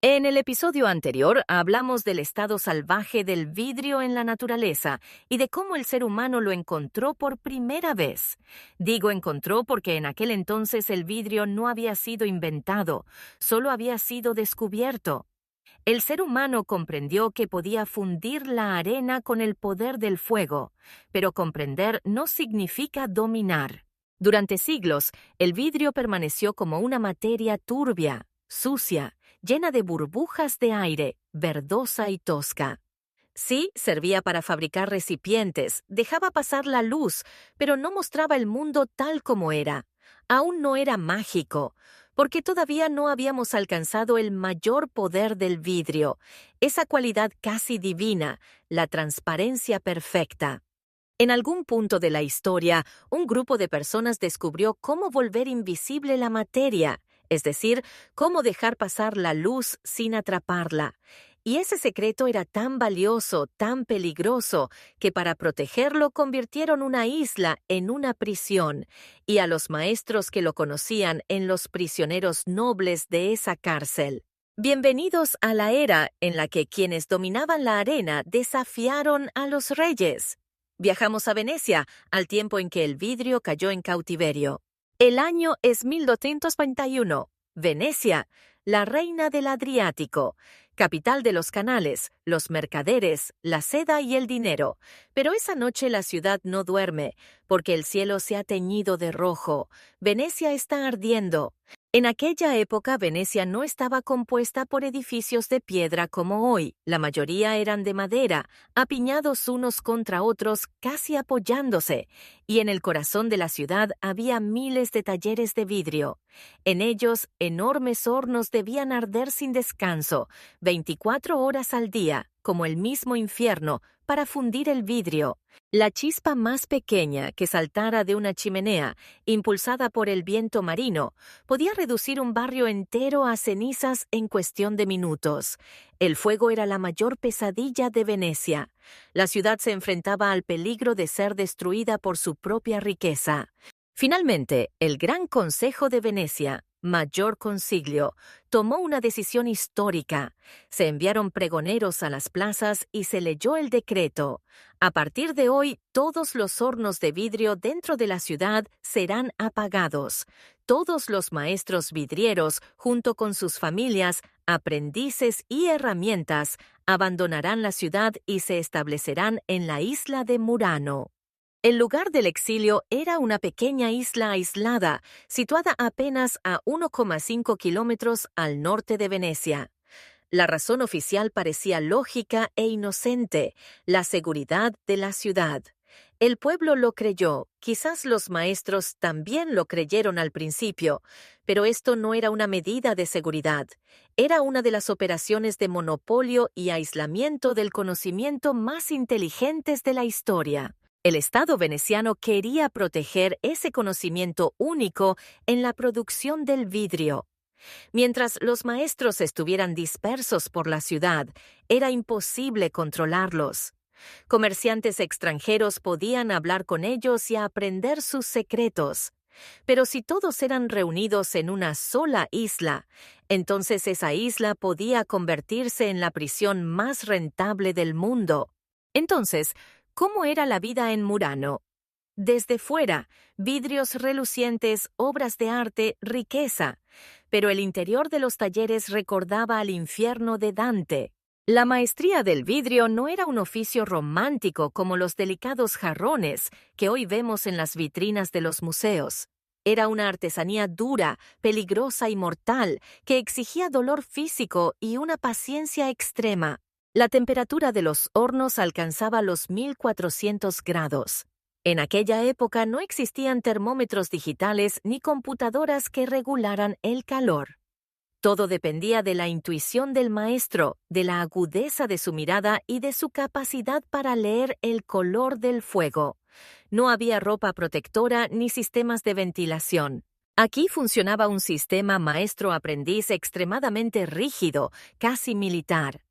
En el episodio anterior hablamos del estado salvaje del vidrio en la naturaleza y de cómo el ser humano lo encontró por primera vez. Digo encontró porque en aquel entonces el vidrio no había sido inventado, solo había sido descubierto. El ser humano comprendió que podía fundir la arena con el poder del fuego, pero comprender no significa dominar. Durante siglos, el vidrio permaneció como una materia turbia, sucia, llena de burbujas de aire, verdosa y tosca. Sí, servía para fabricar recipientes, dejaba pasar la luz, pero no mostraba el mundo tal como era. Aún no era mágico, porque todavía no habíamos alcanzado el mayor poder del vidrio, esa cualidad casi divina, la transparencia perfecta. En algún punto de la historia, un grupo de personas descubrió cómo volver invisible la materia, es decir, cómo dejar pasar la luz sin atraparla. Y ese secreto era tan valioso, tan peligroso, que para protegerlo convirtieron una isla en una prisión, y a los maestros que lo conocían en los prisioneros nobles de esa cárcel. Bienvenidos a la era en la que quienes dominaban la arena desafiaron a los reyes. Viajamos a Venecia, al tiempo en que el vidrio cayó en cautiverio. El año es 1221. Venecia, la reina del Adriático, capital de los canales, los mercaderes, la seda y el dinero. Pero esa noche la ciudad no duerme, porque el cielo se ha teñido de rojo. Venecia está ardiendo. En aquella época Venecia no estaba compuesta por edificios de piedra como hoy. La mayoría eran de madera, apiñados unos contra otros, casi apoyándose, y en el corazón de la ciudad había miles de talleres de vidrio. En ellos, enormes hornos debían arder sin descanso, 24 horas al día, como el mismo infierno, para fundir el vidrio. La chispa más pequeña que saltara de una chimenea, impulsada por el viento marino, podía reducir un barrio entero a cenizas en cuestión de minutos. El fuego era la mayor pesadilla de Venecia. La ciudad se enfrentaba al peligro de ser destruida por su propia riqueza. Finalmente, el Gran Consejo de Venecia, Maggior Consiglio, tomó una decisión histórica. Se enviaron pregoneros a las plazas y se leyó el decreto. A partir de hoy, todos los hornos de vidrio dentro de la ciudad serán apagados. Todos los maestros vidrieros, junto con sus familias, aprendices y herramientas, abandonarán la ciudad y se establecerán en la isla de Murano. El lugar del exilio era una pequeña isla aislada, situada apenas a 1,5 kilómetros al norte de Venecia. La razón oficial parecía lógica e inocente: la seguridad de la ciudad. El pueblo lo creyó, quizás los maestros también lo creyeron al principio, pero esto no era una medida de seguridad. Era una de las operaciones de monopolio y aislamiento del conocimiento más inteligentes de la historia. El Estado veneciano quería proteger ese conocimiento único en la producción del vidrio. Mientras los maestros estuvieran dispersos por la ciudad, era imposible controlarlos. Comerciantes extranjeros podían hablar con ellos y aprender sus secretos. Pero si todos eran reunidos en una sola isla, entonces esa isla podía convertirse en la prisión más rentable del mundo. Entonces, ¿cómo era la vida en Murano? Desde fuera, vidrios relucientes, obras de arte, riqueza. Pero el interior de los talleres recordaba al infierno de Dante. La maestría del vidrio no era un oficio romántico como los delicados jarrones que hoy vemos en las vitrinas de los museos. Era una artesanía dura, peligrosa y mortal, que exigía dolor físico y una paciencia extrema. La temperatura de los hornos alcanzaba los 1400 grados. En aquella época no existían termómetros digitales ni computadoras que regularan el calor. Todo dependía de la intuición del maestro, de la agudeza de su mirada y de su capacidad para leer el color del fuego. No había ropa protectora ni sistemas de ventilación. Aquí funcionaba un sistema maestro-aprendiz extremadamente rígido, casi militar.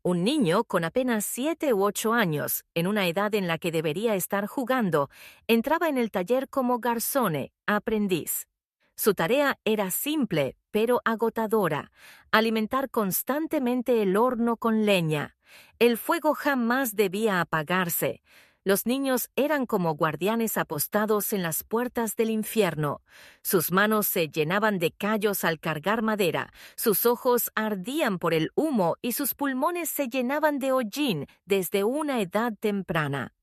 Un niño con apenas 7 u 8 años, en una edad en la que debería estar jugando, entraba en el taller como garzone, aprendiz. Su tarea era simple, pero agotadora: alimentar constantemente el horno con leña. El fuego jamás debía apagarse. Los niños eran como guardianes apostados en las puertas del infierno. Sus manos se llenaban de callos al cargar madera, sus ojos ardían por el humo y sus pulmones se llenaban de hollín desde una edad temprana.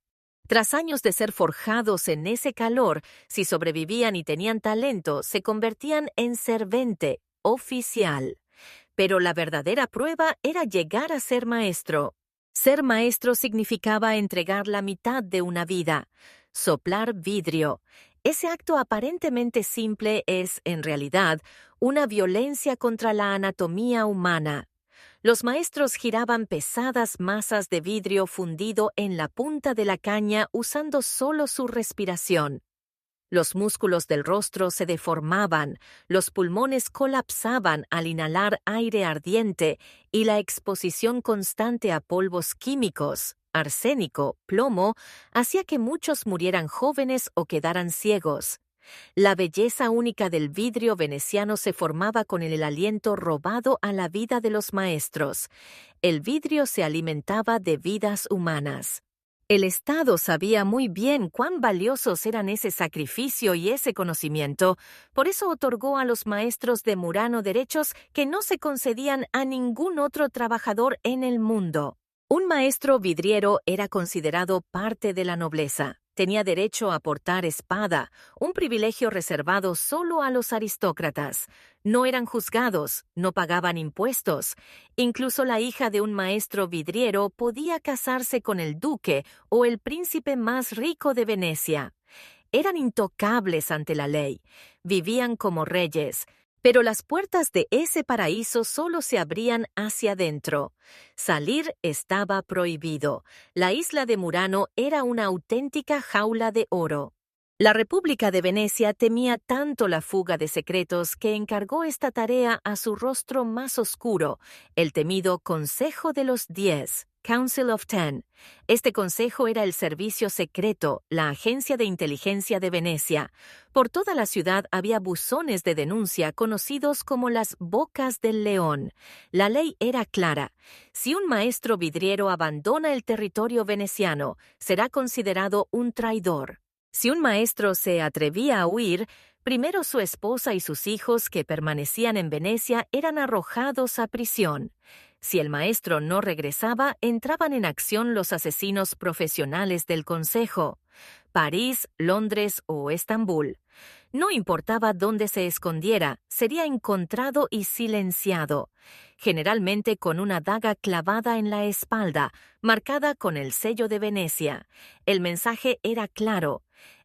Tras años de ser forjados en ese calor, si sobrevivían y tenían talento, se convertían en servente oficial. Pero la verdadera prueba era llegar a ser maestro. Ser maestro significaba entregar la mitad de una vida, soplar vidrio. Ese acto aparentemente simple es, en realidad, una violencia contra la anatomía humana. Los maestros giraban pesadas masas de vidrio fundido en la punta de la caña usando solo su respiración. Los músculos del rostro se deformaban, los pulmones colapsaban al inhalar aire ardiente y la exposición constante a polvos químicos, arsénico, plomo, hacía que muchos murieran jóvenes o quedaran ciegos. La belleza única del vidrio veneciano se formaba con el aliento robado a la vida de los maestros. El vidrio se alimentaba de vidas humanas. El Estado sabía muy bien cuán valiosos eran ese sacrificio y ese conocimiento, por eso otorgó a los maestros de Murano derechos que no se concedían a ningún otro trabajador en el mundo. Un maestro vidriero era considerado parte de la nobleza. Tenía derecho a portar espada, un privilegio reservado solo a los aristócratas. No eran juzgados, no pagaban impuestos. Incluso la hija de un maestro vidriero podía casarse con el duque o el príncipe más rico de Venecia. Eran intocables ante la ley. Vivían como reyes. Pero las puertas de ese paraíso solo se abrían hacia adentro. Salir estaba prohibido. La isla de Murano era una auténtica jaula de oro. La República de Venecia temía tanto la fuga de secretos que encargó esta tarea a su rostro más oscuro, el temido Consejo de los 10. Council of Ten. Este consejo era el servicio secreto, la agencia de inteligencia de Venecia. Por toda la ciudad había buzones de denuncia conocidos como las Bocas del León. La ley era clara. Si un maestro vidriero abandona el territorio veneciano, será considerado un traidor. Si un maestro se atrevía a huir, primero su esposa y sus hijos que permanecían en Venecia eran arrojados a prisión. Si el maestro no regresaba, entraban en acción los asesinos profesionales del consejo. París, Londres o Estambul. No importaba dónde se escondiera, sería encontrado y silenciado, generalmente con una daga clavada en la espalda, marcada con el sello de Venecia. El mensaje era claro: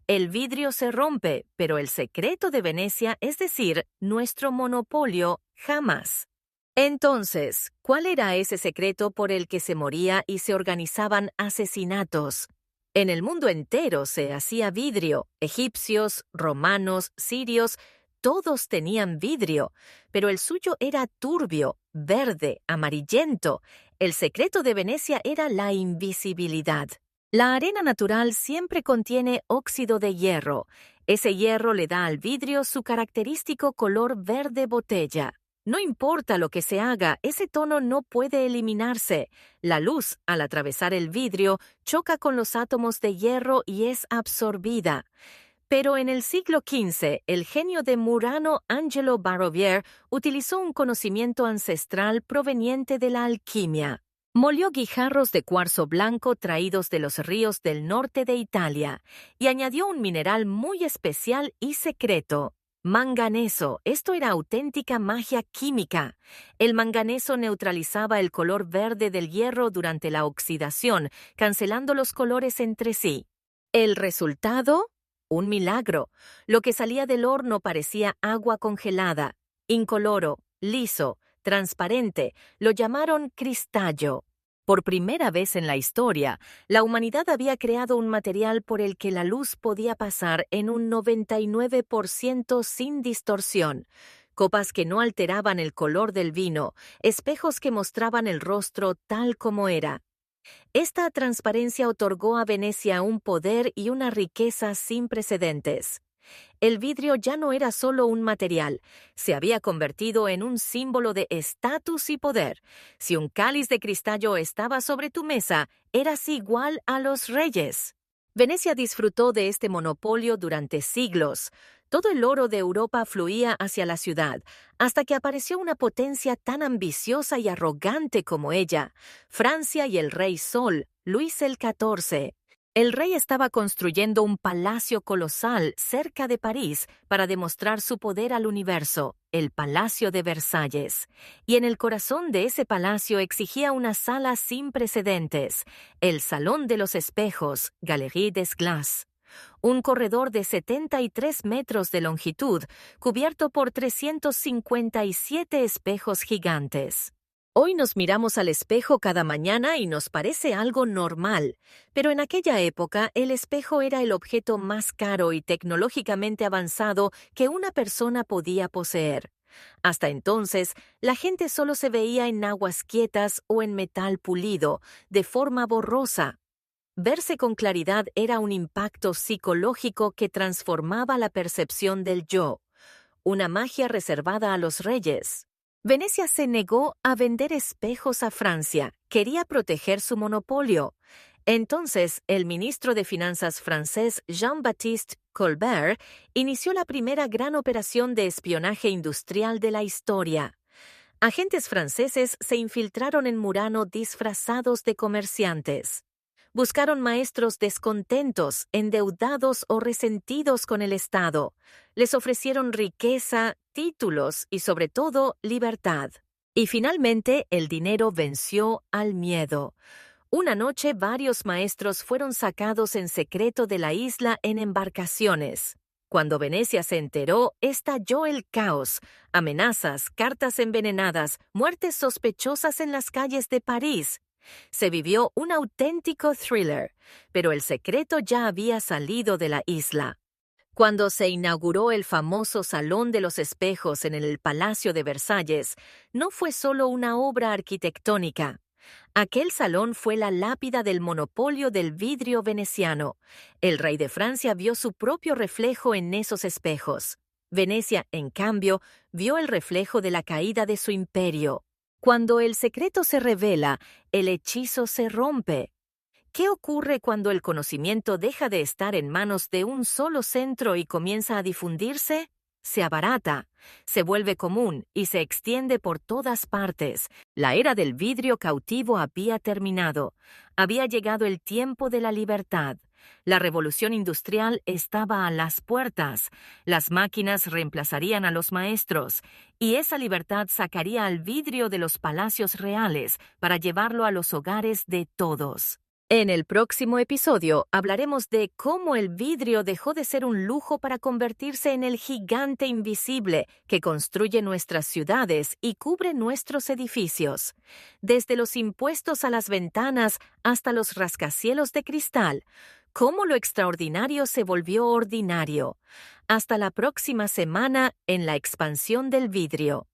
el vidrio se rompe, pero el secreto de Venecia, es decir, nuestro monopolio, jamás. Entonces, ¿cuál era ese secreto por el que se moría y se organizaban asesinatos? En el mundo entero se hacía vidrio. Egipcios, romanos, sirios, todos tenían vidrio, pero el suyo era turbio, verde, amarillento. El secreto de Venecia era la invisibilidad. La arena natural siempre contiene óxido de hierro. Ese hierro le da al vidrio su característico color verde botella. No importa lo que se haga, ese tono no puede eliminarse. La luz, al atravesar el vidrio, choca con los átomos de hierro y es absorbida. Pero en el siglo XV, el genio de Murano, Angelo Barovier, utilizó un conocimiento ancestral proveniente de la alquimia. Molió guijarros de cuarzo blanco traídos de los ríos del norte de Italia y añadió un mineral muy especial y secreto: manganeso. Esto era auténtica magia química. El manganeso neutralizaba el color verde del hierro durante la oxidación, cancelando los colores entre sí. ¿El resultado? Un milagro. Lo que salía del horno parecía agua congelada, incoloro, liso, transparente. Lo llamaron cristallo. Por primera vez en la historia, la humanidad había creado un material por el que la luz podía pasar en un 99% sin distorsión. Copas que no alteraban el color del vino, espejos que mostraban el rostro tal como era. Esta transparencia otorgó a Venecia un poder y una riqueza sin precedentes. El vidrio ya no era solo un material, se había convertido en un símbolo de estatus y poder. Si un cáliz de cristallo estaba sobre tu mesa, eras igual a los reyes. Venecia disfrutó de este monopolio durante siglos. Todo el oro de Europa fluía hacia la ciudad, hasta que apareció una potencia tan ambiciosa y arrogante como ella, Francia y el rey Sol, Luis el XIV. El rey estaba construyendo un palacio colosal cerca de París para demostrar su poder al universo, el Palacio de Versalles. Y en el corazón de ese palacio exigía una sala sin precedentes, el Salón de los Espejos, Galerie des Glaces. Un corredor de 73 metros de longitud, cubierto por 357 espejos gigantes. Hoy nos miramos al espejo cada mañana y nos parece algo normal, pero en aquella época el espejo era el objeto más caro y tecnológicamente avanzado que una persona podía poseer. Hasta entonces, la gente solo se veía en aguas quietas o en metal pulido, de forma borrosa. Verse con claridad era un impacto psicológico que transformaba la percepción del yo, una magia reservada a los reyes. Venecia se negó a vender espejos a Francia, quería proteger su monopolio. Entonces, el ministro de Finanzas francés Jean-Baptiste Colbert inició la primera gran operación de espionaje industrial de la historia. Agentes franceses se infiltraron en Murano disfrazados de comerciantes. Buscaron maestros descontentos, endeudados o resentidos con el Estado. Les ofrecieron riqueza, títulos y, sobre todo, libertad. Y finalmente, el dinero venció al miedo. Una noche, varios maestros fueron sacados en secreto de la isla en embarcaciones. Cuando Venecia se enteró, estalló el caos. Amenazas, cartas envenenadas, muertes sospechosas en las calles de París. Se vivió un auténtico thriller, pero el secreto ya había salido de la isla. Cuando se inauguró el famoso Salón de los Espejos en el Palacio de Versalles, no fue solo una obra arquitectónica. Aquel salón fue la lápida del monopolio del vidrio veneciano. El rey de Francia vio su propio reflejo en esos espejos. Venecia, en cambio, vio el reflejo de la caída de su imperio. Cuando el secreto se revela, el hechizo se rompe. ¿Qué ocurre cuando el conocimiento deja de estar en manos de un solo centro y comienza a difundirse? Se abarata, se vuelve común y se extiende por todas partes. La era del vidrio cautivo había terminado. Había llegado el tiempo de la libertad. La revolución industrial estaba a las puertas. Las máquinas reemplazarían a los maestros, y esa libertad sacaría al vidrio de los palacios reales para llevarlo a los hogares de todos. En el próximo episodio hablaremos de cómo el vidrio dejó de ser un lujo para convertirse en el gigante invisible que construye nuestras ciudades y cubre nuestros edificios. Desde los impuestos a las ventanas hasta los rascacielos de cristal, cómo lo extraordinario se volvió ordinario. Hasta la próxima semana en la expansión del vidrio.